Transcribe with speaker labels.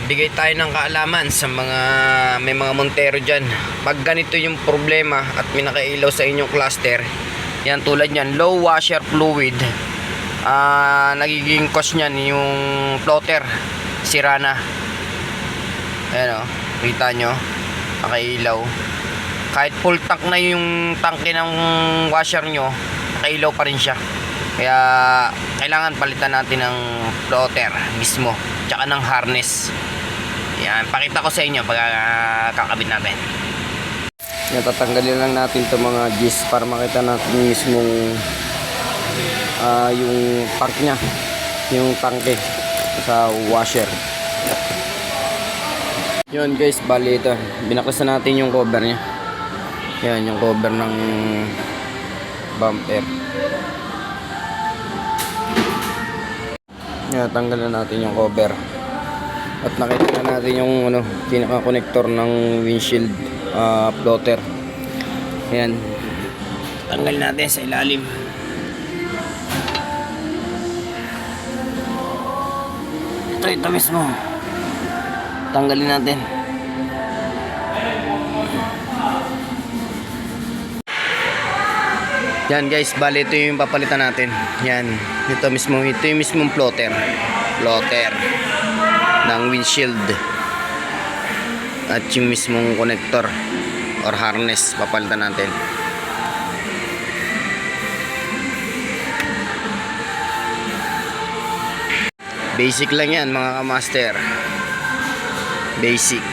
Speaker 1: bigay tayo ng kaalaman sa mga may mga Montero dyan. Pag ganito yung problema at may nakailaw sa inyong cluster, yan tulad yan, low washer fluid, nagiging cause nyan yung floater sira na. Ayan o, kita nyo, nakailaw. Kahit full tank na yung tangke ng washer nyo, nakailaw pa rin siya. Kaya kailangan palitan natin ng floater mismo, tsaka ng harness. Yan, pakita ko sa inyo pag kakabit natin. Yan, tatanggalin lang natin itong mga gis para makita natin mismong yung part nya, yung tangke sa washer. Yun guys, bali ito, binaklasan natin yung cover nya. Yan, yung cover ng bumper. Yan, tanggalan natin yung cover. At nakita na natin yung pinaka-connector ng windshield floater. Ayan, tanggal natin sa ilalim. Ito mismo, tanggalin natin. Yan guys, bali ito yung papalitan natin. Yan, ito yung mismong floater ng windshield at yung mismong connector or harness papalitan natin. Basic lang yan mga kamaster, basic.